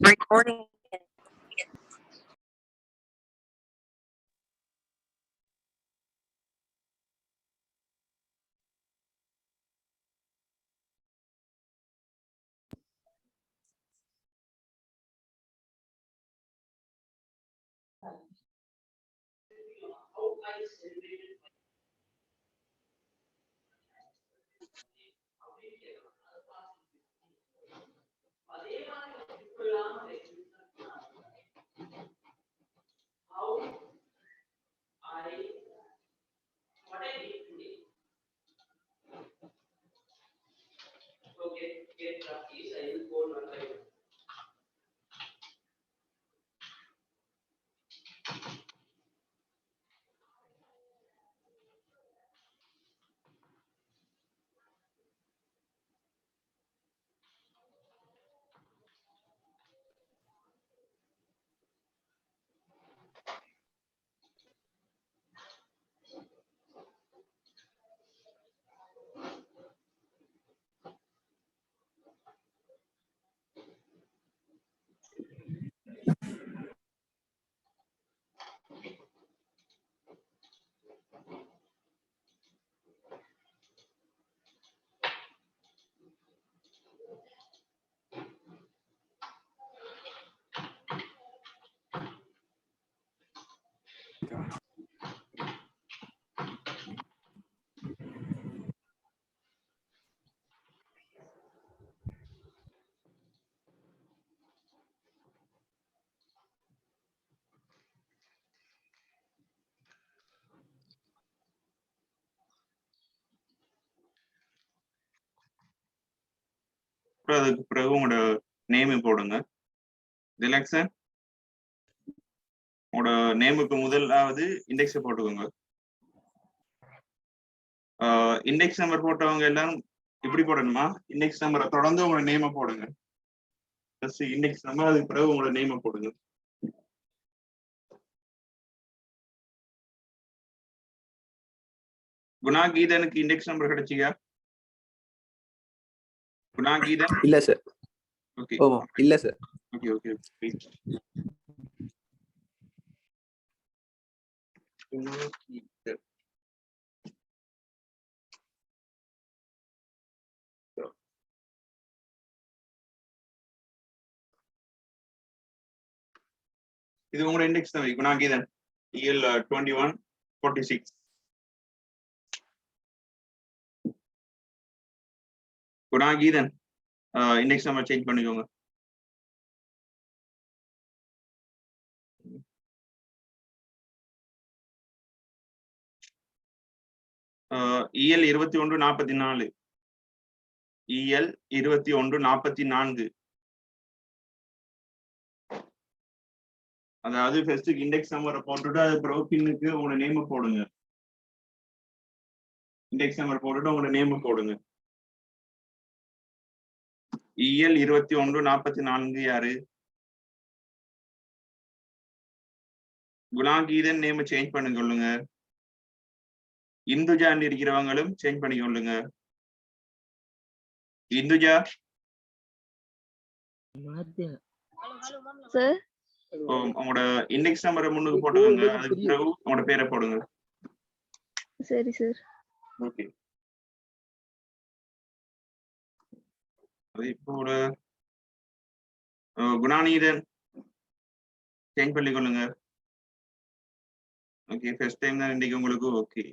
Recording. அதுக்கு பிறகு உங்களோட நேம் போடுங்க. ரிலாக்ஸன் உங்களோட நேமுக்கு முதலாவது இண்டெக்ஸை போட்டுக்கோங்க. இண்டெக்ஸ் நம்பர் போட்டவங்க எல்லாரும் இப்படி போடணுமா? இண்டெக்ஸ் நம்பரை தொடர்ந்து உங்களோட நேமை போடுங்க. இண்டெக்ஸ் நம்பர் அதுக்கு பிறகு உங்களோட நேமை போடுங்க. குணா கீதனுக்கு இண்டெக்ஸ் நம்பர் கிடைச்சியா? குணா கீதன் இல்ல சார். ஓகே இல்ல சார். ஓகே ஓகே இது உங்களோட இண்டெக்ஸ் தான். Guna Geethan EL 2146. Guna Geethan index number change பண்ணிக்கோங்க. EL 2144. EL 2144. அதாவது ஃபர்ஸ்ட் இண்டெக்ஸ் நம்பரை போட்டுட்டு அது ப்ரோக்கினுக்கு உங்களோட நேம் போடுங்க. இண்டெக்ஸ் நம்பர் போட்டுட்டு உங்களோட நேம் போடுங்க. EL 2144 யாரு? குணாகீதன் நேம் சேஞ்ச் பண்ணி கொள்ளுங்க. இந்துஜான் இருக்கிறவங்களும் சேஞ்ச் பண்ணி கொள்ளுங்க. இந்துஜா சார் உங்களோட இண்டெக்ஸ் நம்பரை முன்னுக்கு போட்டுக்கோங்க. அதுக்கு பிறகு உங்களோட பேரை போடுங்க. சரி சார். ஓகே இப்போ குணாநீதன் சேஞ்ச் பண்ணி கொள்ளுங்க. ஓகே ஃபர்ஸ்ட் டைம் தான் இன்னைக்கு உங்களுக்கு. ஓகே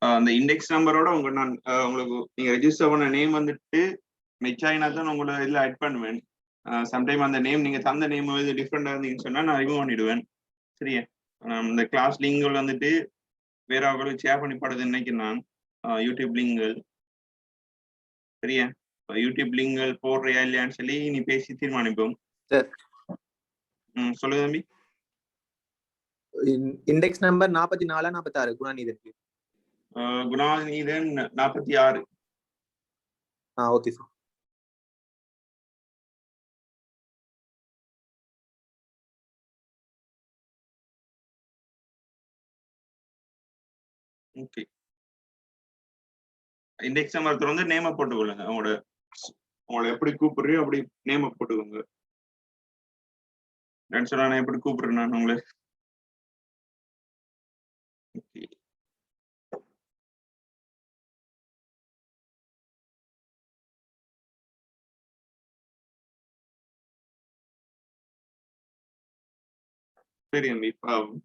அந்த இண்டெக்ஸ் நம்பரோட நான் உங்களுக்கு நீங்க ரெஜிஸ்டர் பண்ண நேம் வந்துட்டு மெச்சாயினா தான் உங்களை இதில் ஆட் பண்ணுவேன். சம்டைம் அந்த நேம் நீங்க தந்த நேம் இது டிஃப்ரெண்டா இருந்தீங்கன்னு சொன்னா நான் ரிமூவ் பண்ணிடுவேன். சரியா? இந்த கிளாஸ் லிங்குகள் வந்துட்டு வேற அவங்களுக்கு ஷேர் பண்ணி படுது இன்னைக்கு நான் யூடியூப் லிங்குகள். சரியா? யூடியூப் லிங்குகள் போடுறியா இல்லையான்னு சொல்லி நீ பேசி தீர்மானிப்போம். சொல்லுங்க தம்பி. Index number 44 46 குணாநிதிக்கு. குணாநிதன் 46. Okay sir. Okay. Index number வந்து நேம போட்டுக்கொள்ளுங்க. உங்களை எப்படி கூப்பிடுறியோ அப்படி நேம போட்டுக்கோங்க. நான் எப்படி கூப்பிடுறேன் நான் உங்களை? ஓகே. சரி அம்பி, பாவம்.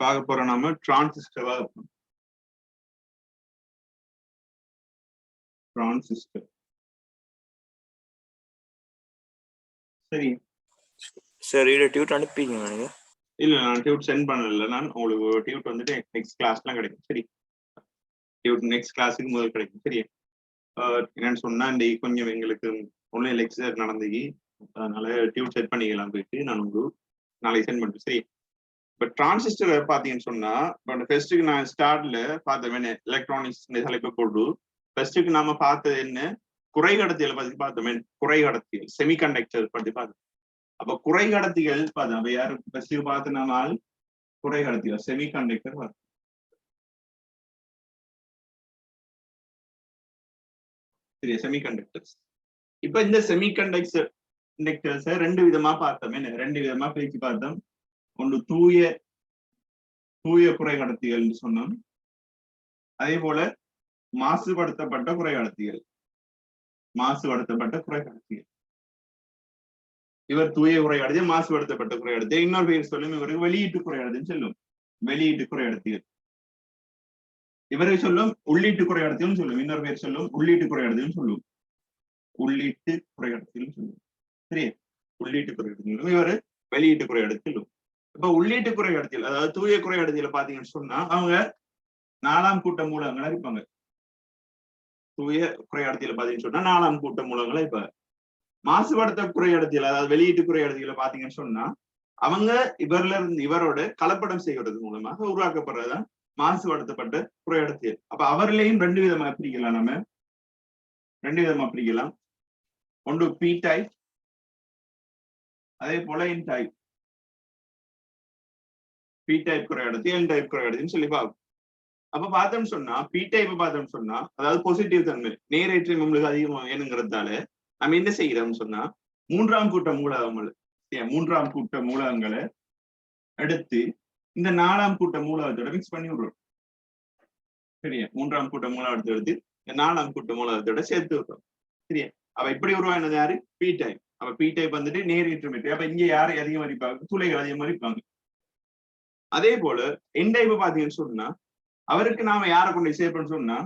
பார்க்க போற நாம டிரான்சிஸ்டரா இருக்கும். டிரான்சிஸ்டர். சரி சார் இத டியூட் அனுப்பிங்க நீங்க? இல்ல, நான் டியூட் சென்ட் பண்ணல. நான் உங்களுக்கு டியூட் வந்துட்டு நெக்ஸ்ட் கிளாஸ்லாம் கிடைக்கும். சரி, டியூட் நெக்ஸ்ட் கிளாஸுக்கு முதல் கிடைக்கும். சரி, என்னன்னு சொன்னா இந்த கொஞ்சம் எங்களுக்கு ஒன்லைன் லெக்சர் நடந்துச்சு, அதனால டியூட் செட் பண்ணிக்கலாம் போயிட்டு நான் உங்களுக்கு நாளைக்கு சென்ட் பண்ணுறேன். சரி, இப்போ டிரான்சிஸ்டர் பார்த்தீங்கன்னு சொன்னா இப்போ ஃபர்ஸ்ட்டுக்கு நான் ஸ்டார்ட்ல பார்த்தேன் எலக்ட்ரானிக்ஸ் இந்த தலைப்பை போட்டு ஃபர்ஸ்ட்டுக்கு நாம பார்த்தது என்ன, குறைகடத்தியல் பத்தி பார்த்தோமே. குறைகடத்தியல் செமிகண்டக்டர் பத்தி பார்த்தோம். அப்ப குறைகடத்திகள் பார்த்தோம். அப்ப யாரு ஃபர்ஸ்ட்டுக்கு பார்த்தனால் குறைகடத்திகள் செமிகண்டக்டர் பார்த்தோம். சரியா, செமிகண்டக்டர்ஸ். இப்ப இந்த செமிகண்டக்டர்ஸ் ரெண்டு விதமா பார்த்தோம். என்ன ரெண்டு விதமா பிரிச்சு பார்த்தோம். ஒன்று தூய குறைகடத்திகள் சொன்னோம். அதே போல மாசுபடுத்தப்பட்ட குறைகடத்திகள். இவர் தூய குறைகடத்திகள், மாசுபடுத்தப்பட்ட குறைகடத்திகள். இன்னொரு பேர் சொல்லும் இவருக்கு வெளியீட்டு குறைகடத்தின்னு சொல்லும். வெளியீட்டு குறைகடத்திகள். இவரை சொல்லும் உள்ளீட்டு குறைகடத்தியும் சொல்லும். இன்னொரு பேர் சொல்லும் உள்ளீட்டு குறைகடத்தியும் சொல்லும். உள்ளீட்டு குறைகடத்திலும் சொல்லும். சரி, உள்ளீட்டு குறைகடத்திலும் இவர் வெளியீட்டு குறைகடத்திலும். இப்ப உள்ளீட்டு குறைகடத்தியல், அதாவது தூய குறைகடத்தியல பாத்தீங்கன்னு சொன்னா அவங்க 4ஆம் கூட்ட மூலங்களை இருப்பாங்க. தூய குறைகடத்தியல பாத்தீங்கன்னு சொன்னா 4ஆம் கூட்ட மூலங்களை இப்ப மாசுபடுத்த குறைகடத்தியல், அதாவது வெளியீட்டு குறைகடத்தியல பாத்தீங்கன்னு சொன்னா அவங்க இவரோட கலப்படம் செய்வது மூலமாக உருவாக்கப்படுறதுதான் மாசுபடுத்தப்பட்ட குறைகடத்தியல். அப்ப அவர்களையும் ரெண்டு விதமா பிரிக்கலாம். நம்ம ரெண்டு விதமா பிரிக்கலாம். ஒன்று பி டைப், அதே போல இன் டைப். பி டைப் குறைகடத்தி, என் டைப் குறைகடத்தின்னு சொல்லி பார்ப்போம். அப்ப பார்த்தோம்னு சொன்னா பி டைப் பார்த்தோம்னு சொன்னா அதாவது பாசிட்டிவ் தன்மை, நேரேற்றம் நம்மளுக்கு அதிகமாக வேணுங்கிறதால நம்ம என்ன செய்யறோம்னு சொன்னா 3ஆம் கூட்ட மூலகங்களை எடுத்து இந்த 4ஆம் கூட்ட மூலகத்தோட மிக்ஸ் பண்ணி விடுறோம். சரியா, 3ஆம் கூட்ட மூலகத்தை எடுத்து இந்த 4ஆம் கூட்ட மூலகத்தோட சேர்த்து விடுறோம். சரியா, அப்ப இப்படி உருவானது யாரு? P type. அப்ப பி டைப் வந்துட்டு நேரேற்றம். அப்ப இங்க யாரை அதிகமா இருப்பாங்க? துளைகள் அதிகமா இருப்பாங்க. அதே போல என் டைப் பாத்தீங்கன்னு சொன்னா அவருக்கு நாம யாரை கொண்டு சேர்ப்போம்னு சொன்னா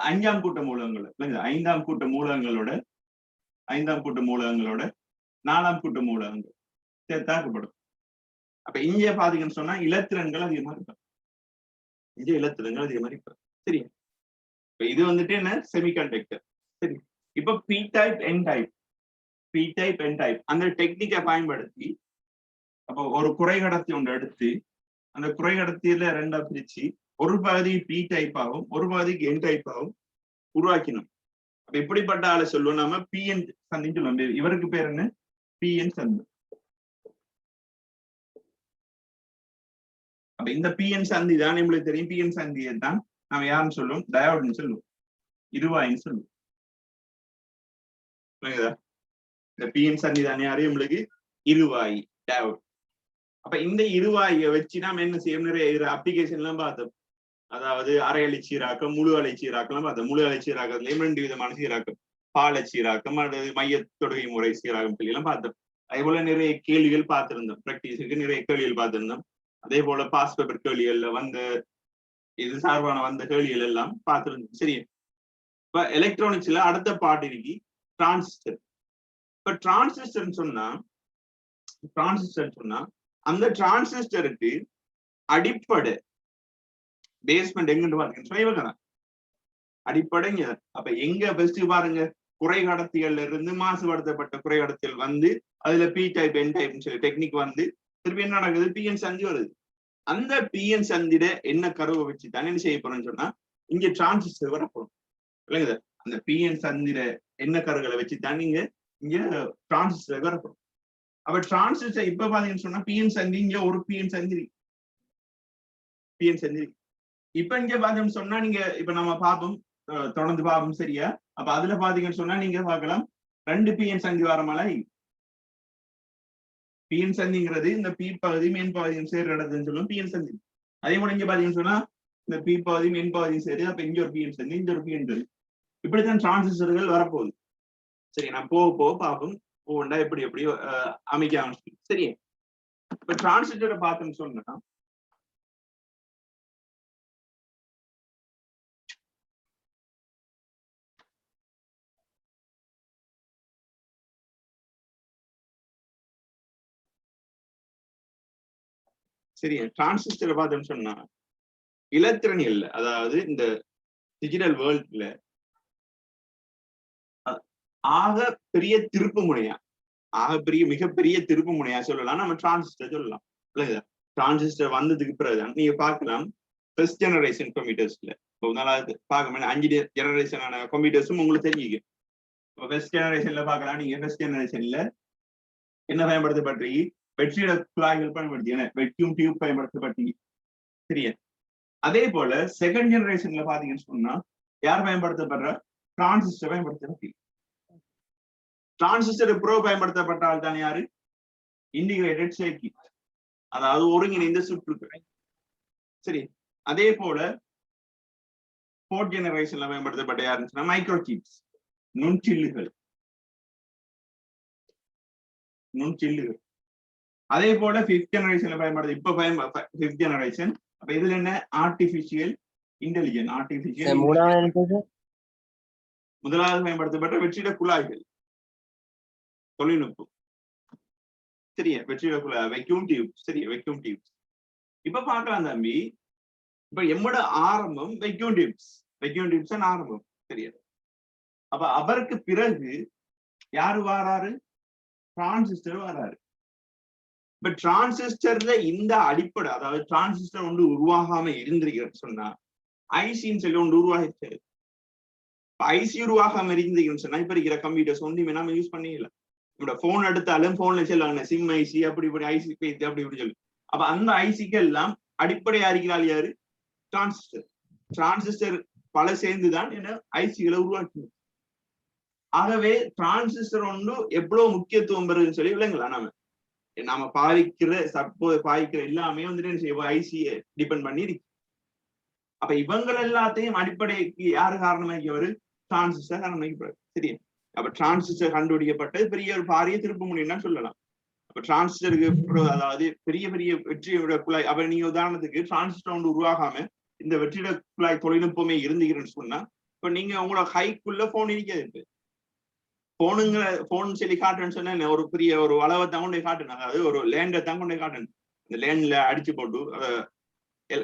5ஆம் கூட்ட மூலகங்கள், 5ஆம் கூட்ட மூலகங்களோட 4ஆம் கூட்ட மூலகங்கள் சேர்த்தாக்கப்படும். அப்ப இங்க பாத்தீங்கன்னு சொன்னா இலத்திரன்கள் அதிகமா இருப்பாங்க. இங்க இலத்திரன்கள் அதிகமா இருப்பாங்க. சரி, இப்ப இது வந்துட்டு என்ன, செமிகண்டக்டர். சரி, இப்ப பி டைப் என் டைப் அந்த டெக்னிக்கை பயன்படுத்தி அப்போ ஒரு குறைகடத்தி ஒன்று எடுத்து அந்த குறைகடத்தியில ரெண்டா பிரிச்சு ஒரு பகுதி பி டைப் ஆகும், ஒரு பகுதிக்கு என் டைப் ஆகும் உருவாக்கணும். அப்ப இப்படிப்பட்ட ஆளை சொல்லுவோம் நாம பிஎன் சந்தின்னு சொல்லுவோம். இவருக்கு பேர் என்ன? பிஎன் சந்தி. அப்ப இந்த பிஎன் சந்தி தான் நம்மளுக்கு தெரியும். பிஎன் சந்தியை தான் நாம யாருன்னு சொல்லுவோம்? டயோடுன்னு சொல்லுவோம், இருவாயின்னு சொல்லுவோம். புரியுதா? இந்த பிஎன் சந்தி தானே யாரு உங்களுக்கு இருவாயி டயோட். அப்ப இந்த இருவாயை வச்சு நாம என்ன செய்யணும், நிறைய அப்ளிகேஷன் எல்லாம் பார்த்தோம். அதாவது அரை அலை சீராக்கம், முழு அலை சீராக்கம் பார்த்தோம். முழு அலை சீராக்கத்துலயும் 2 விதமான சீராக்கம், பால சீராக்கம் அல்லது மைய தொடுகை முறை சீராக்கம் எல்லாம் பார்த்தோம். அதே போல நிறைய கேள்விகள் பார்த்திருந்தோம், பிராக்டிஸுக்கு நிறைய கேள்விகள் பார்த்திருந்தோம். அதே போல பாஸ் பேப்பர் கேள்விகள்ல வந்து இது சார்பான வந்த கேள்விகள் எல்லாம் பார்த்திருந்தோம். சரி, இப்ப எலக்ட்ரானிக்ஸ்ல அடுத்த பாட்டு இருக்கு டிரான்சிஸ்டர். இப்ப டிரான்சிஸ்டர் சொன்னா அந்த டிரான்சிஸ்டருக்கு அடிப்படை பேஸ்மெண்ட் எங்கிட்டு பாத்தீங்கன்னா அடிப்படைங்க. அப்ப எங்க பெஸ்ட் பாருங்க, குறை கடத்திகள்ல இருந்து மாசுபடுத்தப்பட்ட குறை கடத்திகள் வந்து அதுல பி டைப் என் டைப்னு சொல்லி டெக்னிக் வந்து திருப்பி என்ன நடக்குது, பிஎன் சந்தி வருது. அந்த பிஎன் சந்திட என்ன கருவை வச்சு தான் என்ன செய்ய போறோம்னு சொன்னா இங்க டிரான்சிஸ்டர் வரப்போம் இல்லைங்க. அந்த பிஎன் சந்திட என்ன கருகளை வச்சு தான் நீங்க இங்க டிரான்சிஸ்டர் வரப்போம். அப்ப டிரான்சிஸ்டர் இப்ப பாத்தீங்கன்னு சொன்னா பிஎன் சந்தி இங்க ஒரு பிஎன் சந்தி இப்ப இங்க பாத்தீங்கன்னு சொன்னா நீங்க இப்ப நம்ம பார்ப்போம், தொடர்ந்து பார்ப்போம் சரியா. அப்ப அதுல பாத்தீங்கன்னு சொன்னா நீங்க பார்க்கலாம் 2 பிஎன் சந்தி வரமால. பிஎன் சந்திங்கிறது இந்த பி பகுதி மெயின் பகுதியும் சேர்ற இடத்துன்னு சொல்லுவோம் பிஎன் சந்தி. அதே போல இங்க பாத்தீங்கன்னு சொன்னா இந்த பி பகுதி மெயின் பகுதியும் சரி, அப்ப இங்க ஒரு பிஎன் சந்தி, இங்க ஒரு பிஎன் சந்தி. இப்படித்தான் டிரான்சிஸ்டர்கள் வரப்போகுது. சரி, நான் போக பார்ப்போம் ஒவ்வொன்றா எப்படி எப்படி அமைக்க ஆரம்பிச்சு. சரி, இப்ப டிரான்சிஸ்டரை பார்த்தோம்னு சொன்னா சரி, டிரான்சிஸ்டரை பார்த்தோம்னு சொன்னா இலத்திரனியல்ல, அதாவது இந்த டிஜிட்டல் வேர்ல்ட்ல ஆக பெரிய திருப்பு முனையா, மிகப்பெரிய திருப்பு முனையா சொல்லலாம் நம்ம டிரான்சிஸ்டர் சொல்லலாம் இல்லையா. டிரான்சிஸ்டர் வந்ததுக்கு பிறகுதான் நீங்க பார்க்கலாம் ஃபர்ஸ்ட் ஜெனரேஷன் கம்ப்யூட்டர்ஸ்ல. இப்போ நாளாவது பார்க்க 5 ஜெனரேஷனான கம்ப்யூட்டர்ஸும் உங்களுக்கு தெரிஞ்சுக்கும். இப்போ ஃபர்ஸ்ட் ஜெனரேஷன்ல பார்க்கலாம், நீங்க ஃபர்ஸ்ட் ஜெனரேஷன்ல என்ன பயன்படுத்தப்பட்டு வெற்றிட குழாய்கள் பயன்படுத்தி வெக்யூம் டியூப் பயன்படுத்தப்பட்டு சரியா. அதே போல செகண்ட் ஜெனரேஷன்ல பாத்தீங்கன்னு சொன்னா யார் பயன்படுத்தப்படுற, டிரான்சிஸ்டர் பயன்படுத்தப்பட்டு. டிரான்சிஸ்டர் ப்ரோ பயன்படுத்தப்பட்டால் தான் யாரு, இன்டிகிரேட்டட் சர்க்யூட், அதாவது ஒருங்கிணைந்த சுற்றுகள். சரி, அதே போல ஃபோர்த் ஜெனரேஷன்ல பயன்படுத்தப்பட்ட யாருன்னு மைக்ரோ சிப்ஸ், நுண்சில்லுகள். அதே போல ஃபிஃப்த் ஜெனரேஷன்ல பயன்படுது இப்ப ஃபிஃப்த் ஜெனரேஷன். அப்ப இதுல என்ன, ஆர்டிபிஷியல் இன்டெலிஜென்ஸ். முதலாவது பயன்படுத்தப்பட்ட வெற்றிட குழாய்கள் தொழில்நுட்பம் சரியா, வெற்றிட குழாய் வெக்யூம் டியூப் சரியா, வெக்யூம் டியூப்ஸ். இப்ப பார்க்கலாம் தம்பி, இப்ப எம்மோட ஆரம்பம் வெக்யூம் டியூப்ஸ் ஆரம்பம் சரியா. அப்ப அவருக்கு பிறகு யாரு வாராரு, டிரான்சிஸ்டர் வராரு. இப்ப டிரான்சிஸ்டர்ல இந்த அடிப்படை, அதாவது டிரான்சிஸ்டர் ஒன்று உருவாகாம இருந்திருக்கிறது சொன்னா ஐசின்னு சொல்லி ஒன்று உருவாகிருச்சு. ஐசி உருவாகாம இருந்தீங்கன்னு சொன்னா இப்ப இருக்கிற கம்ப்யூட்டர்ஸ் ஒன்றுமே நாம யூஸ் பண்ணிக்கல. இப்ப போன் எடுத்தாலும் போன்ல சொல்லுவாங்க சிம் ஐசி அப்படி இப்படி ஐசி அப்படி இப்படி சொல்லு. அப்ப அந்த ஐசிக்கு எல்லாம் அடிப்படையா இருக்கிறாள் யாரு, டிரான்சிஸ்டர் பல சேர்ந்துதான் என்ன ஐசிகளை உருவாக்கணும். ஆகவே டிரான்சிஸ்டர் ஒன்று எவ்வளவு முக்கியத்துவம் பெறுதுன்னு சொல்லி இல்லைங்களா. நாம தற்போது பாதிக்கிற எல்லாமே வந்துட்டு என்ன செய்வோம், ஐசியை டிபெண்ட் பண்ணி இருக்கு. அப்ப இவங்கள் எல்லாத்தையும் அடிப்படைக்கு யாரு காரணமாக்கியவர், டிரான்சிஸ்டர் காரணமாக்கப்படுது சரி. அப்ப டிரான்சிஸ்டர் கண்டுபிடிக்கப்பட்டது பெரிய ஒரு பாரிய திருப்பு முனைன்னு சொல்லலாம். அப்ப டிரான்சிஸ்டருக்கு அதாவது பெரிய பெரிய வெற்றியோட குழாய். அப்ப நீங்க உதாரணத்துக்கு டிரான்சிஸ்டர் ஒன்று உருவாகாம இந்த வெற்றிட குழாய் தொழில்நுட்பமே இருந்துகிறேன்னு சொன்னா இப்ப நீங்க உங்களோட ஹைக்குள்ள போன் இருக்காது. போன் சொல்லி காட்டுன்னு சொன்னா ஒரு பெரிய ஒரு அளவை தங்கொண்டே காட்டுன்னு, அதாவது ஒரு லேண்டை தங்கொண்டே காட்டுன்னு, இந்த லேண்ட்ல அடிச்சு போட்டு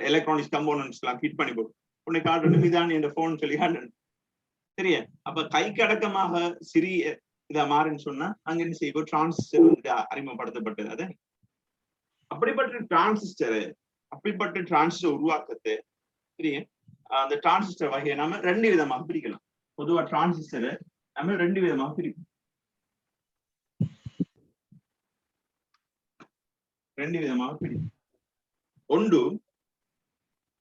எலக்ட்ரானிக்ஸ் கம்போனன்ட்ஸ் எல்லாம் ஃபிட் பண்ணி போட்டு உன்னை காட்டணும் இதான் இந்த போன் சொல்லி காட்டுன்னு சரியா. அப்ப கைக்கு அடக்கமாக சிறிய இதா மாறுன்னு சொன்னா அங்க என்ன செய்வோம், டிரான்சிஸ்டர் வந்துட்டு அறிமுகப்படுத்தப்பட்டது. அது அப்படிப்பட்ட டிரான்சிஸ்டர் உருவாக்கத்தை சரியா. அந்த டிரான்சிஸ்டர் வகையை நாம 2 விதமாக பிரிக்கலாம். பொதுவா டிரான்சிஸ்டரை நம்ம 2 விதமாக பிரிக்கும். 2 விதமாக பிரிக்கும். ஒன்று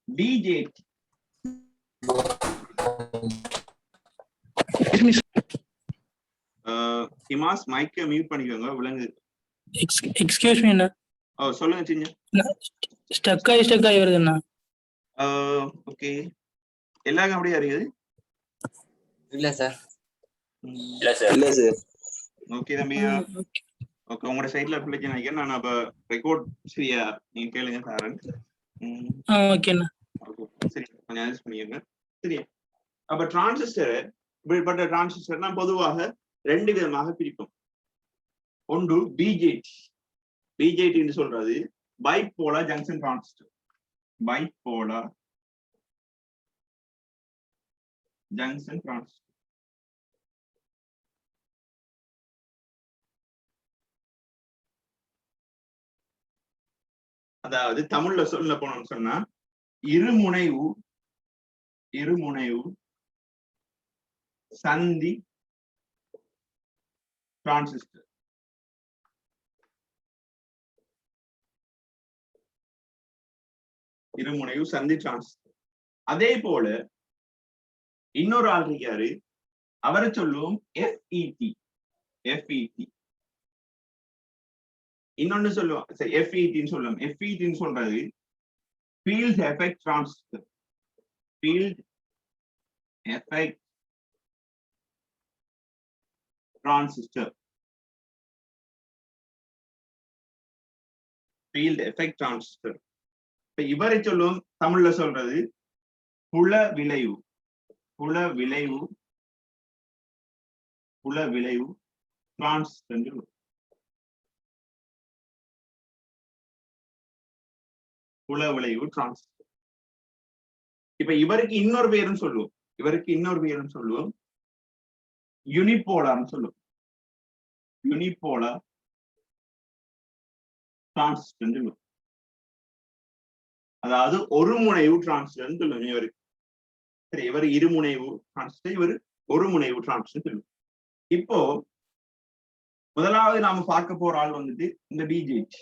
பிஜேடி, ஹிமாஸ் மைக்க மியூட் பண்ணிக்கோங்க விலங்கு. எக்ஸ்கியூஸ் மீ அண்ணா. சொல்லுங்க சின்ன. ஸ்டக் ஆகி வருது அண்ணா. ஓகே, எல்லாருக்கும் அப்படியே இருக்குது? இல்ல சார். இல்ல சார். ஓகே தம்பி. ஓகே, உங்களோட சைட்ல பிரச்சனை நினைக்கிறேன். நான் அப்ப ரெக்கார்ட் சரியா நீங்க கேளுங்க சாரன். ஓகேண்ணா. சரி, கொஞ்சம் அட்ஜஸ்ட் பண்ணிக்கோங்க. சரியா? அப்ப டிரான்சிஸ்டர், இப்படிப்பட்ட டிரான்சிஸ்டர்னா பொதுவாக 2 விதமாக பிரிப்போம். ஒன்று பிஜேடி. பிஜேடி சொல்றது bipolar junction transistor. Bipolar junction transistor. அதாவது தமிழ்ல சொல்ல போனோம்னு சொன்னா இருமுனைவு சந்தி டிரான்சிஸ்டர். இருமுனைவு சந்தி டிரான்சிஸ்டர். அதே போல இன்னொரு ஆள் இருக்காரு, அவரை சொல்லுவோம் FET. இன்னொன்னு சொல்லுவோம் FET சொல்லுவோம். FET சொல்றது field effect transistor. Field effect transistor. Field effect transistor. இப்ப இவரை சொல்லுவோம் தமிழ்ல சொல்றது புல விளைவு டிரான்சிஸ்டர். புல விளைவு டிரான்சிஸ்டர். இப்ப இவருக்கு இன்னொரு பேரும் சொல்லுவோம், யூனிபோலார்னு சொல்லுவோம். யூனிபோலார் டிரான்சிஸ்டர் சொல்லுவோம். அதாவது ஒரு முனைவு டிரான்சிஸ்டர் சொல்லுவோம் இவருக்கு. சரி, இவர் இருமுனைவு டிரான்சிஸ்டர், இவர் ஒரு முனைவு டிரான்சிஸ்டர் சொல்லுவோம். இப்போ முதலாவது நாம பார்க்க போற ஆள் வந்துட்டு இந்த பிஜேடி.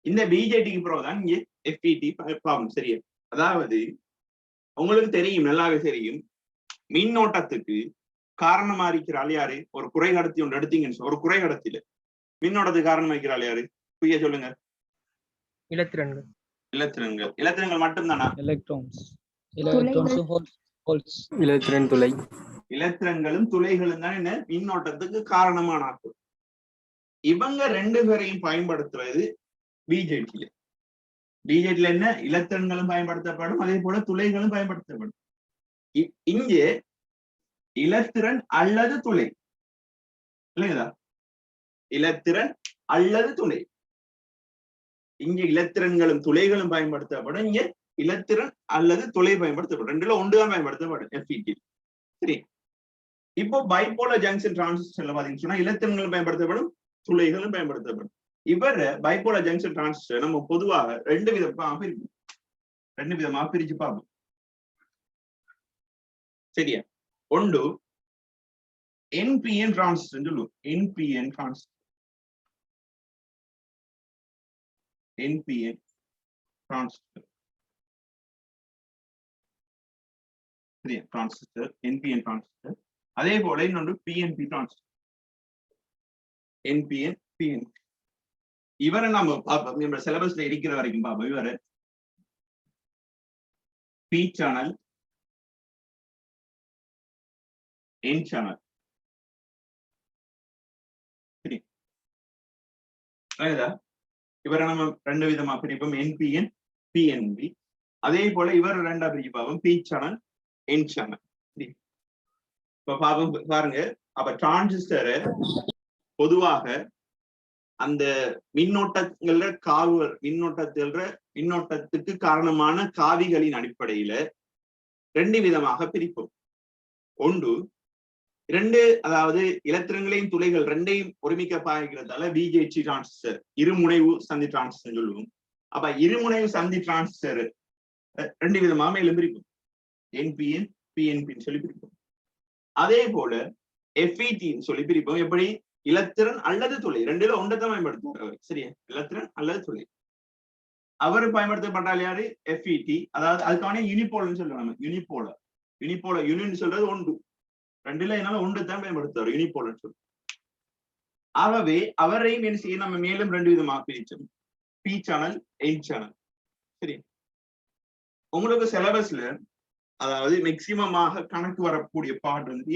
இந்த பிஜேடிக்கு பிறகுதான் இங்க FET ப்ராப்ளம். சரியா? அதாவது உங்களுக்கு தெரியும், நல்லாவே தெரியும், மின்னோட்டத்துக்கு காரணமா இருக்கிறாள் யாரு? ஒரு குறைகடத்தி ஒன்று எடுத்தீங்கன்னு ஒரு குறைகடத்தில மின்னோட்டத்துக்கு காரணமா இருக்கிறாள் யாரு? புரிய சொல்லுங்க. இலத்திரன்கள் மட்டும்தானா? இலத்திரன்களும் துளைகளும் தான் என்ன மின்னோட்டத்துக்கு காரணமான ஆட்கள். இவங்க 2 பேரையும் பயன்படுத்துறது பிஜேடியில. என்ன இலத்திரன்களும் பயன்படுத்தப்படும், அதே போல துளைகளும் பயன்படுத்தப்படும். இங்கே இலத்திரன் அல்லது துளை இல்லைங்களா? இலத்திரன் அல்லது துளை. இங்க இலத்திரன்களும் துளைகளும் பயன்படுத்தப்படும், இங்க இலத்திரன் அல்லது துளை பயன்படுத்தப்படும். 2ல ஒன்றுதான் பயன்படுத்தப்படும் FET. சரி, இப்போ பைபோலார் ஜங்ஷன் டிரான்சிஸ்டர்ல பாத்தீங்கன்னு சொன்னா இலத்திரன்களும் பயன்படுத்தப்படும், துளைகளும் பயன்படுத்தப்படும். இவர் பைபோலார் ஜங்ஷன் டிரான்சிஸ்டர் நம்ம பொதுவாக 2 விதமாக பிரிச்சு பார்ப்போம். சரியா? ஒன்று NPN டிரான்சிஸ்டர் சொல்லுவோம். NPN transistor. சரியா? Transistor NPN transistor. அதே போல இன்னொன்று PNP டிரான்சிஸ்டர். NPN PNP. இவரை நம்ம பார்ப்போம், சிலபஸ்ல இருக்கிற வரைக்கும் பார்ப்போம். இவரை P சேனல், N சேனல். சரி, இவரை நம்ம 2 விதமா பிரிப்போம், NPN PNP. அதே போல இவர் 2ஆ பிரிச்சு பார்ப்போம், P சேனல் N சேனல். இப்ப பாருங்க. அப்ப டிரான்சிஸ்டரை பொதுவாக அந்த மின்னோட்டத்துக்கு காரணமான காவிகளின் அடிப்படையில 2 விதமாக பிரிப்போம். ஒன்று 2, அதாவது இலத்திரங்களையும் துளைகள் 2ஐயும் ஒருமிக்க பாய்க்கிறதால பிஜேடி டிரான்சிஸ்டர், இருமுனைவு சந்தி டிரான்சிஸ்டர் சொல்லுவோம். அப்ப இருமுனைவு சந்தி டிரான்சிஸ்டர் 2 விதமாக மேலும் பிரிப்போம், NPN PNP சொல்லி பிரிப்போம். அதே போல FET சொல்லி பிரிப்போம். எப்படி? இலத்திரன் அல்லது துளை, 2ல ஒன்றைத்தான் பயன்படுத்துவார். சரியா? இலத்திரன் அல்லது துளை. அவர் பயன்படுத்தப்பட்டால் யாரு? FET. அதாவது அதுக்கான யூனிபோலர்னு சொல்லுவாங்க. யூனிபோலர் யூனின்னு சொல்றது ஒன்று, ரெண்டுல என்னால ஒன்று தான் பயன்படுத்துவார் யூனிபோல்னு சொல்லி. ஆகவே அவரையும் என்ன செய்ய நம்ம மேலும் 2 விதமா பிரிச்சோம், பி சேனல், என் சேனல். சரி, உங்களுக்கு சிலபஸ்ல அதாவது மேக்சிமமாக கணக்கு வரக்கூடிய பார்ட் வந்து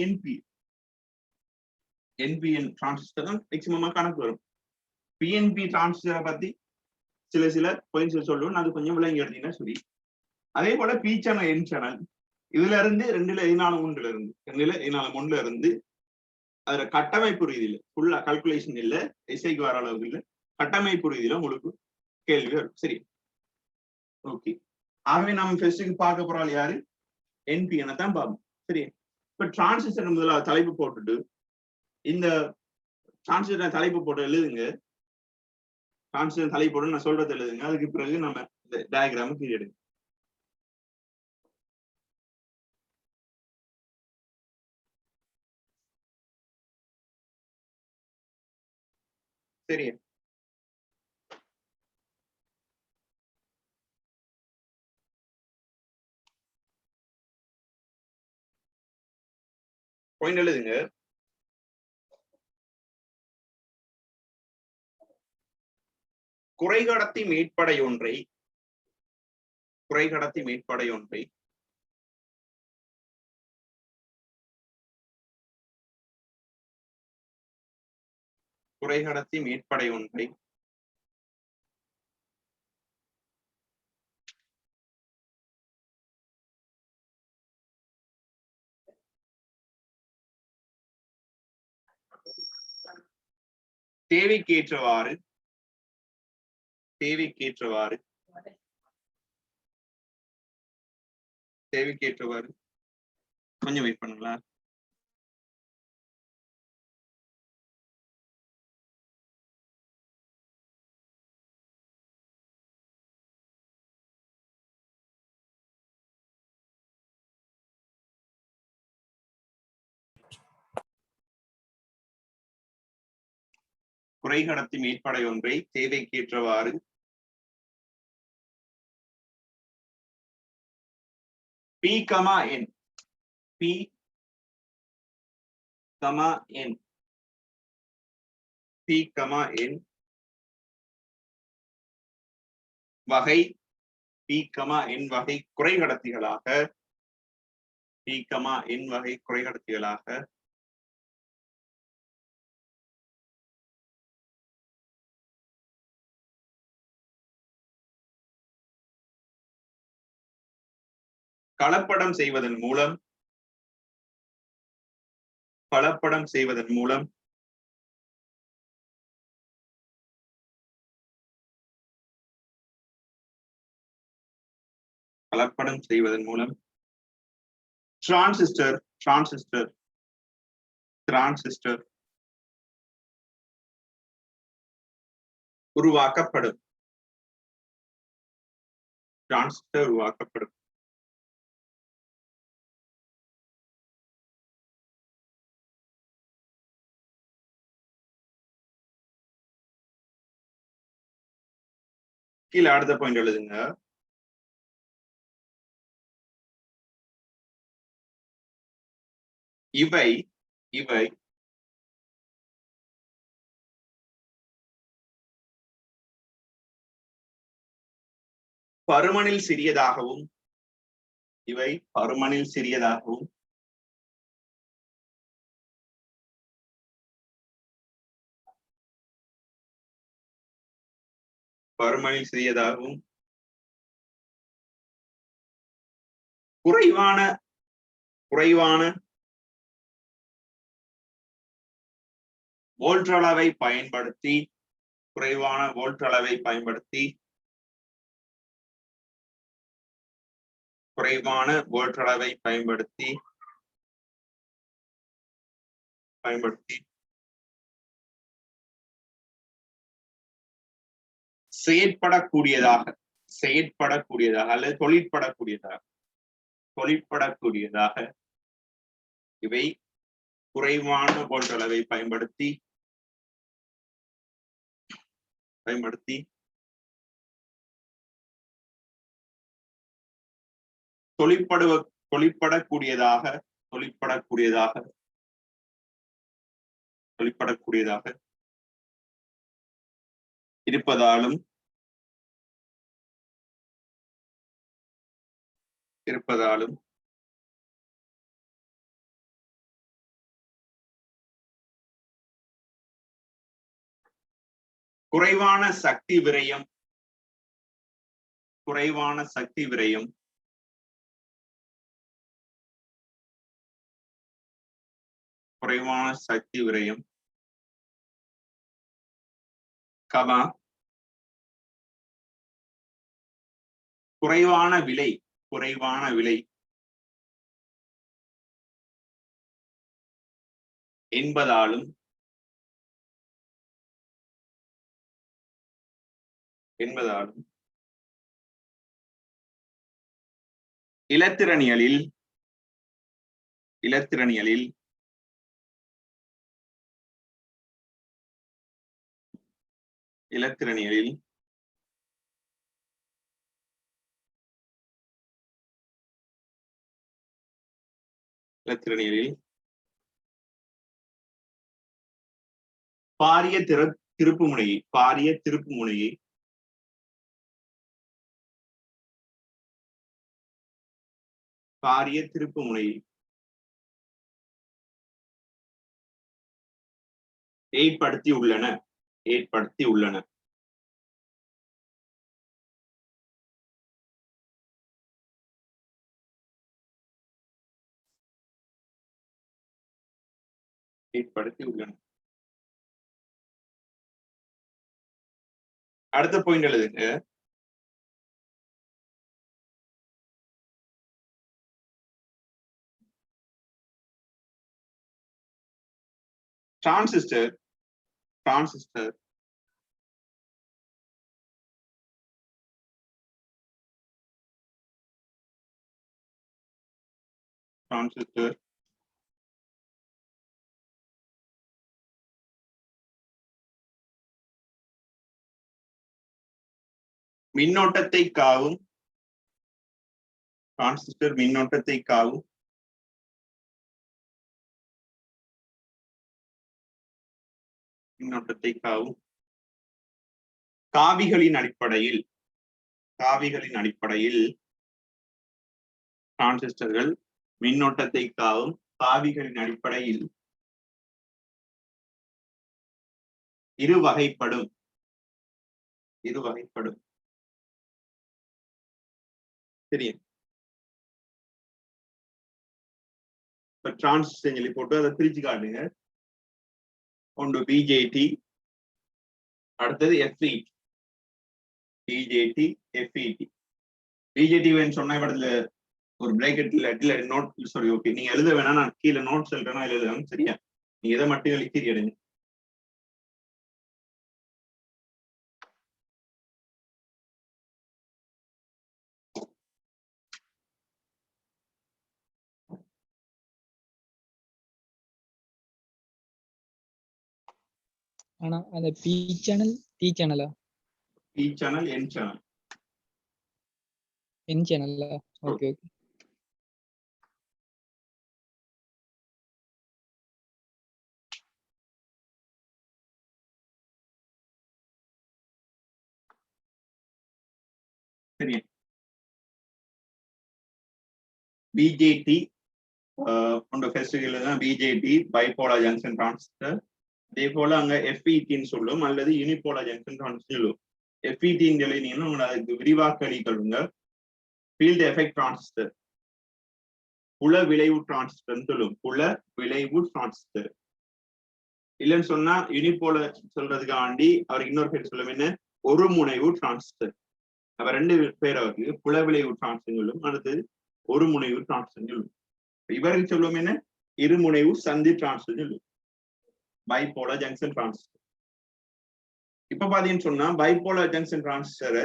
என்பிஎன் டிரான்சிஸ்டர் தான் மேக்சிமமா கணக்கு வரும். பிஎன்பி டிரான்சிஸ்டரை பத்தி சில பாயிண்ட்ஸ் சொல்லுவோம், அது கொஞ்சம் விளங்கி எடுத்தீங்கன்னா சரி. அதே போல பி சேனல், என் சேனல், இதுல இருந்து 2 இருந்து அதுல கட்டமைப்பு ரீதியில ஃபுல்லா கல்குலேஷன் இல்ல, எஸ்ஐக்கு வர அளவுக்கு இல்ல, கட்டமைப்பு ரீதியில உங்களுக்கு கேள்வி வரும். சரி, ஓகே. ஆகவே நம்ம ஃபர்ஸ்ட்டுக்கு பார்க்க போறாள் யாரு, என்பிஎனை தான் பார்ப்போம். சரி, இப்ப டிரான்சிஸ்டர் முதல்ல தலைப்பு போட்டுட்டு இந்த டிரான்சிஸ்டர் தலைப்பு போட்டு எழுதுங்க. டிரான்சிஸ்டர் தலைப்பு போட்டு நான் சொல்றது எழுதுங்க. அதுக்கு பிறகு நம்ம இந்த டயக்ராம் கீழே எடுங்க. சரி, பாயிண்ட் எழுதுங்க. குறைகடத்தி மீட்படை ஒன்றை குறைகடத்தி மீட்படை ஒன்றை தேவைக்கேற்றவாறு கொஞ்சம் வெயிட் பண்ணுங்களா. குறைகடத்தி மீட்படை ஒன்றை தேவைக்கேற்றவாறு P, N வகை குறைகடத்திகளாக கலப்படம் செய்வதன் மூலம் டிரான்சிஸ்டர் உருவாக்கப்படும். கீழே அடுத்த பாயிண்ட் எழுதுங்க. இவை பருமனில் சிறியதாகவும் குறைவான வோல்ட் அளவை பயன்படுத்தி செயற்படக்கூடியதாக அல்லது தொழிற்படக்கூடியதாக இவை குறைவான வோல்ட் அளவை பயன்படுத்தி தொழிற்படக்கூடியதாக வெளிப்படக்கூடியதாக இருப்பதாலும் குறைவான சக்தி விரயம் கமா குறைவான விலை என்பதாலும் இலத்திரனியலில் பாரிய திருப்புமுனையை ஏற்படுத்தி உள்ளன அடுத்த பாயிண்ட் எழுதுங்க. டிரான்சிஸ்டர் மின்னோட்டத்தை காவும் காவிகளின் அடிப்படையில் டிரான்சிஸ்டர்கள் மின்னோட்டத்தை காவும் காவிகளின் அடிப்படையில் இரு வகைப்படும் தெரியும். இப்ப டிரான்சிஸ்டர் சொல்லி போட்டு அதை பிரிச்சு காட்டுங்க. ஒன்று பிஜேடி, அடுத்தது எஃப்இடி. பிஜேடி சொன்ன இடத்துல ஒரு பிராக்கெட்ல நோட் சாரி ஓகே நீங்க எழுத வேணா, நான் கீழே நோட் சொல்றேன்னா எழுதுவேன். சரியா? நீங்க எதை மட்டும் எழுதி எடுங்க. ஆனா அந்த பி சேனல் டி சேனலா? P channel N channel. N சேனல்ல. Okay okay. சரி. பிஜேடி கொண்ட ஃபெஸ்டிவல் தான் பிஜேடி பைபோலார் ஜங்ஷன் டிரான்சிஸ்டர். அதே போல அங்க எஃப்இடின்னு சொல்லும் அல்லது யூனிபோலார் ஜங்ஷன் டிரான்சிஸ்டர் சொல்லும். எஃப்இடின்னு எழுதினீங்கன்னா உங்களை அதுக்கு விரிவாக்கலிகளுங்க ஃபீல்ட் எஃபெக்ட் டிரான்சிஸ்டர், புல விளைவு டிரான்சிஸ்டர் சொல்லும். புல விளைவு டிரான்சிஸ்டர் இல்லைன்னு சொன்னா யூனிபோலார் சொல்றதுக்காண்டி அவருக்கு இன்னொரு பேர் சொல்லும். என்ன? ஒரு முனைவு டிரான்சிஸ்டர். அவ ரெண்டு பேர் அவருக்கு புல விளைவு டிரான்சிஸ்டர் சொல்லும், அடுத்து ஒரு முனைவு டிரான்சிஸ்டர் சொல்லும். இவருக்கு சொல்லுவோம் என்ன? இருமுனைவு சந்தி டிரான்சிஸ்டர் சொல்லும். Bipolar junction transistor. இப்ப பாத்தீங்கன்னு சொன்னா பைபோலார் ஜங்ஷன் டிரான்சிஸ்டரை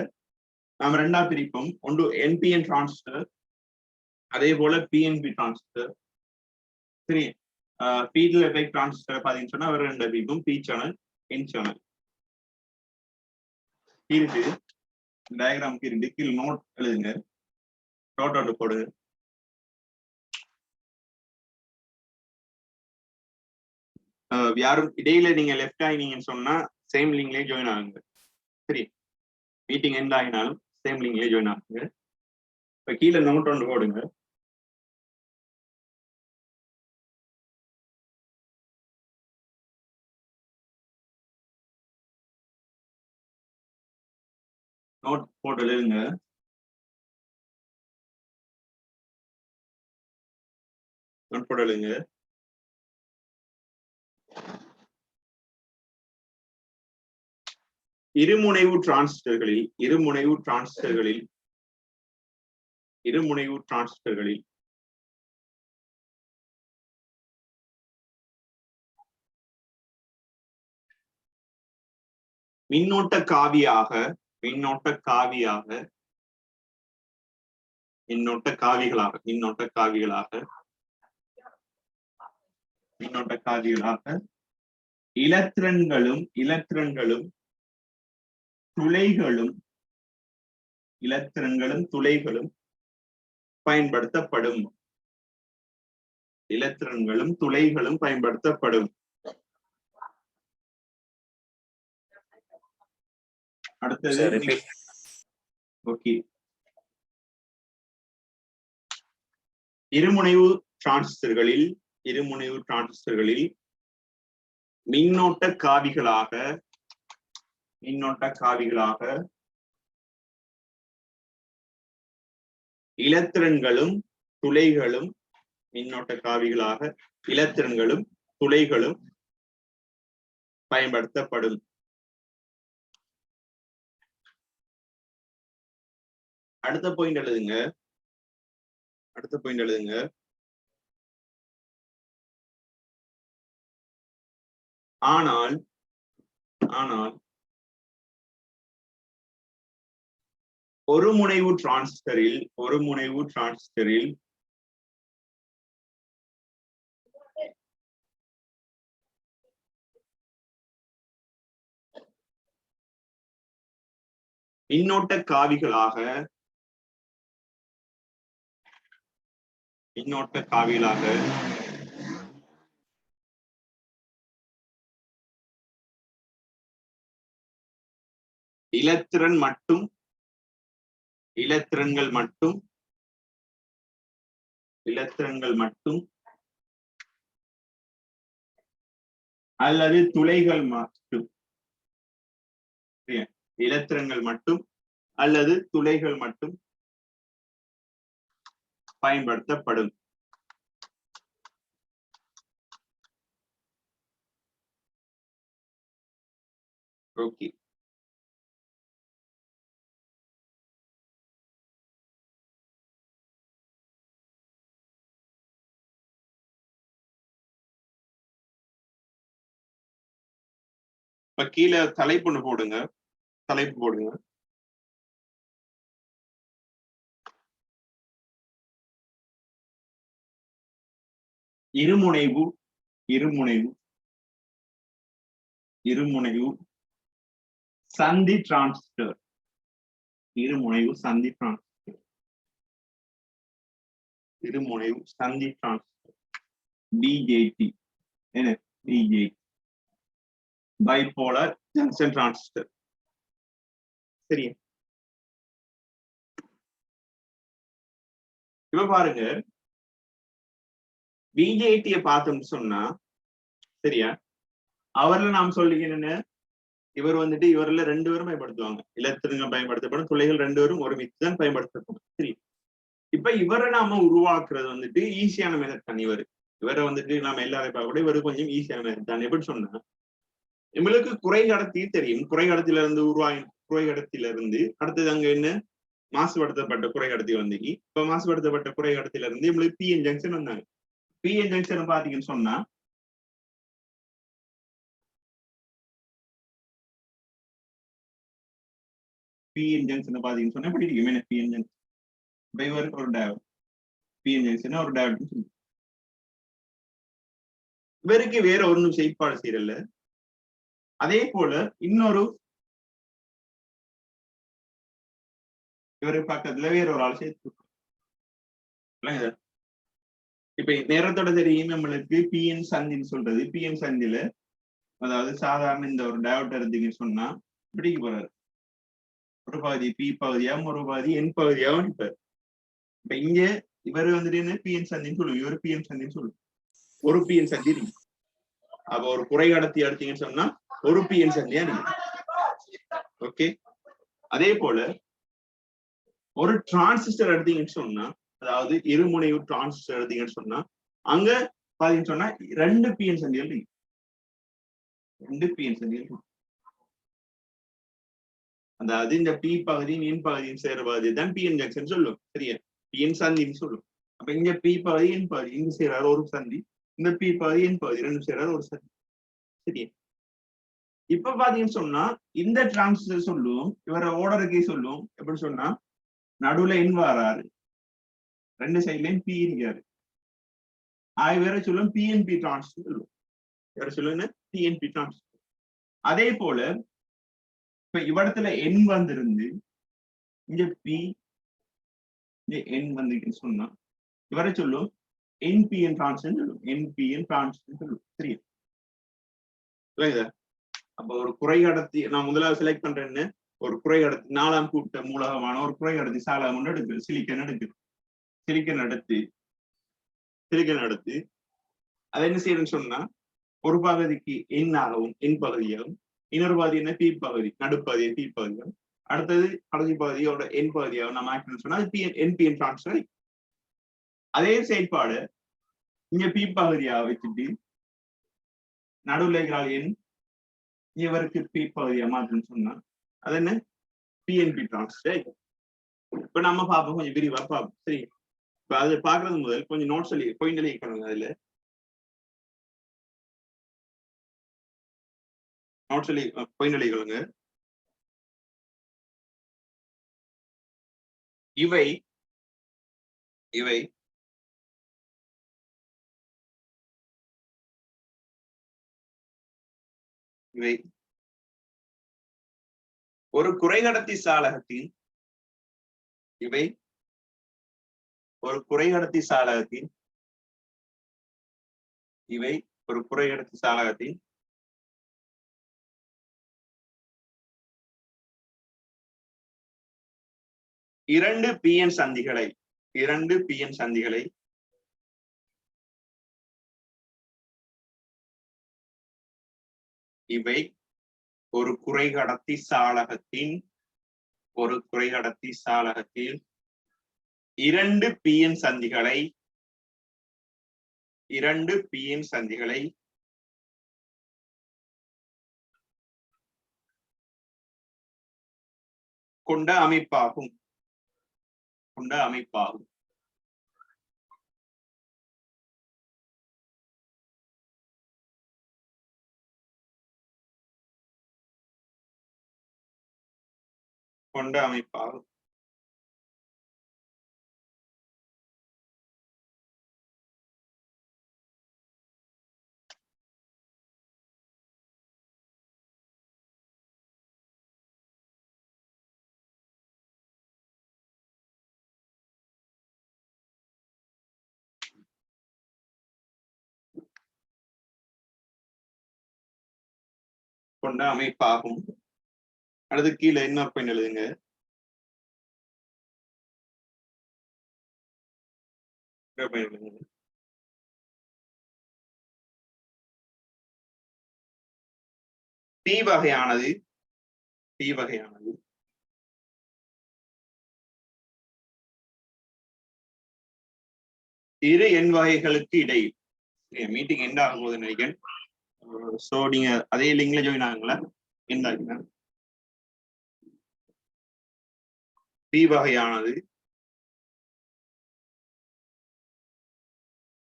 நாம ரெண்டா பிரிப்போம். ஒன்று என்பிஎன் டிரான்சிஸ்டர், அதே போல பிஎன்பி டிரான்சிஸ்டர். சரி. ஃபீல்ட் எஃபெக்ட் டிரான்சிஸ்டர் பாத்தீங்கன்னு சொன்னா அவர் ரெண்டா பிரிப்போம். B channel, N channel. இருக்கு டயக்ராமுக்கு இருக்கு. கீழ் நோட் எழுதுங்க, நோட் அவுட் போடுங்க. யாரும் இடையில நீங்க லெஃப்ட் ஆயினீங்கன்னு சொன்னா சேம் லிங்க்லயே ஜாயின் ஆகுங்க. சரி, மீட்டிங் எண்ட் ஆகினாலும் சேம் லிங்க்லயே ஜாயின் ஆகுங்க. இப்ப கீழே நோட் ஒன்று போடுங்க. நோட் போட்டு எழுதுங்க. நோட் போட்டு எழுதுங்க. இருமுனைவு டிரான்சிஸ்டர்களில் மின்னோட்ட காவிகளாக இலத்திரன்களும் துளைகளும் பயன்படுத்தப்படும். அடுத்தது ஓகே, இருமுனைவு டிரான்சிஸ்டர்களில் மின்னோட்ட காவிகளாக இலத்திரன்களும் துளைகளும் பயன்படுத்தப்படும். அடுத்த பாயிண்ட் எழுதுங்க. ஆனால் ஒரு முனைவு டிரான்சிஸ்டரில் மின்னோட்ட காவிகளாக இலத்திரன்கள் மட்டும் அல்லது துளைகள் மட்டும் பயன்படுத்தப்படும். ஓகே, இப்ப கீழே தலைப்பு போடுங்க. இருமுனைவு சந்தி டிரான்சிஸ்டர். பிஜேடி என்ன? BJT bipolar junction transistor. சரி, இப்ப பாருங்க, பிஜேடியை பார்த்தோம்னு சொன்னா சரியா, அவர்ல நாம் சொல்லிக்கணும்னு இவர் வந்துட்டு இவர்ல 2 பேரும் பயன்படுத்துவாங்க. இலத்திரன்கள் பயன்படுத்தப்படும், துளைகள் 2 பேரும் ஒருமித்து தான் பயன்படுத்தப்படும். சரி, இப்ப இவரை நாம உருவாக்குறது வந்துட்டு ஈஸியான மெத்தட் தான். இவரை வந்துட்டு நாம எல்லாரையும் பார்க்க கூட இவரு கொஞ்சம் ஈஸியான மெத்தட் தான். எப்படி சொன்னா, நம்மளுக்கு குறைகடத்தி தெரியும். குறைகடத்திலிருந்து அடுத்தது அங்க என்ன, மாசுபடுத்தப்பட்ட குறைகடத்தி வந்து, இப்ப மாசுபடுத்தப்பட்ட குறைகடத்தில இருந்து நம்மளுக்கு பிஎன் ஜங்ஷன் வந்தாங்க. பிஎன் ஜங்ஷன் பாத்தீங்கன்னு சொன்னா பிஎன் ஜங்ஷன் பாத்தீங்கன்னு சொன்னா எப்படி இருக்கும்? என்ன பிஎன் ஜங்ஷன் இவருக்கு ஒரு டேவ், பிஎன் ஜங்ஷன் ஒரு டேவ். இவருக்கு வேற ஒன்றும் செயற்பாடு செய்யறல. அதே போல இன்னொரு இவரு பக்கத்துல வேற ஒரு ஆள் சேர்த்து இப்ப நேரத்தோட தெரியும் நம்மளுக்கு பிஎன் சந்தின்னு சொல்றது. பிஎன் சந்தில அதாவது சாதாரண இந்த ஒரு டயோட் எடுத்தீங்கன்னு சொன்னா இப்படிக்கு போறாரு. ஒரு பகுதி பி பகுதியாகவும் ஒரு பகுதி என் பகுதியாகவும் இருப்பார். இப்ப இங்க இவர் வந்துட்டு என்ன பிஎன் சந்தின்னு சொல்லுவோம், இவர் பிஎன் சந்தின்னு சொல்லுவோம். ஒரு பிஎன் சந்தி இருக்கு. அப்ப ஒரு குறை கடத்தி எடுத்தீங்கன்னு சொன்னா ஒரு பிஎன் சந்தியா இருக்கு. ஓகே, அதே போல ஒரு டிரான்சிஸ்டர் எடுத்தீங்கன்னு சொன்னா, அதாவது இருமுனைவு டிரான்சிஸ்டர் எடுத்தீங்கன்னு சொன்னா அங்க பாத்தீங்கன்னு சொன்னா 2 பிஎன் சந்திகள் இருக்கு. 2 பிஎன் சந்திகள் இருக்கு. அதாவது இந்த பி பகுதியும் என் பகுதியும் சேர பகுதி தான் பிஎன் ஜங்ஷன் சொல்லும். சரியா, பிஎன் சந்தின்னு சொல்லும். அப்ப இங்க பி பகுதி என் பகுதி இங்க சேராத ஒரு சந்தி, இந்த பி பகுதி என் பகுதி ரெண்டும் சேராத ஒரு சந்தி. சரியா, இப்ப பாத்தீங்கன்னு சொன்னா இந்த டிரான்சிஸ்டர் சொல்லுவோம், இவர ஓடருக்கே சொல்லுவோம். எப்படி சொன்னா நடுவுல என் வாராரு, 2 சைட்லயும் பி இருக்காரு. வேற சொல்லுவோம் பிஎன்பி டிரான்சிஸ்டர் சொல்லுவோம். வேற சொல்லுங்க பிஎன்பி டிரான்சிஸ்டர். அதே போல இப்ப இவ்விடத்துல என் வந்திருந்து இங்க பி இங்க என் வந்துன்னு சொன்னா இவரை சொல்லும் என்பிஎன் டிரான்சிஸ்டர் சொல்லுவோம். என்பிஎன் டிரான்சிஸ்டர் சொல்லுவோம். சரியா, அப்ப ஒரு குறை கடத்தி நான் முதலாவது செலக்ட் பண்றேன்னு ஒரு குறை கடத்தி 4ஆம் கூட்ட மூலகமான ஒரு குறை கடத்தி சாலகம் எடுக்குது. சிலிக்கன் எடுக்குது. சிலிக்கன் எடுத்து அதை என்ன செய்யணும்னு சொன்னா ஒரு பகுதிக்கு என் ஆகவும் என் பகுதியாகவும், இன்னொரு பகுதி என்ன பி பகுதி நடுப்பகுதியை பி பகுதியாகவும், அடுத்தது கடைசி பகுதியோட என் பகுதியாகவும் நம்ம ஆக்கணும்னு சொன்னா என்பிஎன் டிரான்ஸ்ஃபர். அதே செயற்பாடு இங்க பி பகுதியாக வச்சுட்டு நடுவில் இருக்கிறாள் என் இவருக்கு பி பகுதியா மாற்றுன்னு சொன்னா அது என்ன பிஎன்பி டிரான்ஸ்ஃபர். இப்ப நம்ம பார்ப்போம், கொஞ்சம் விரிவா பார்ப்போம். சரி, இப்ப அது பாக்குறது முதல் கொஞ்சம் நோட்ஸ் பாயிண்ட் எழுதிக்கணுங்க. அதுல நோட்ஸ் பாயிண்ட் எழுதிக்கணுங்க. இவை இவை இவை ஒரு குறைகடத்தி சாலகத்தின் இவை ஒரு குறைகடத்தி சாலகத்தின் இவை ஒரு குறைகடத்தி சாலகத்தின் இரண்டு பிஎன் சந்திகளை இவை ஒரு குறைகடத்தி சாலகத்தின் இரண்டு பிஎன் சந்திகளை கொண்ட அமைப்பாகும். அடுத்து கீழே இன்னொரு பாயிண்ட் எழுதுங்க. பி வகையானது இரு எண் வகைகளுக்கு இடையில் மீட்டிங் எண்ட் ஆகும் போது நினைக்கிறேன். சோ நீங்க அதே லிங்க்ல ஜாயின் ஆகுங்களா? என்ன பி வகையானது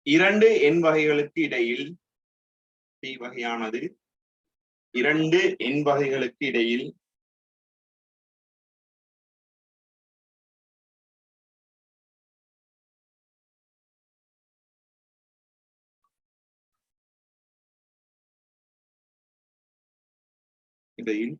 இரண்டு எண் வகைகளுக்கு இடையில் இடையில்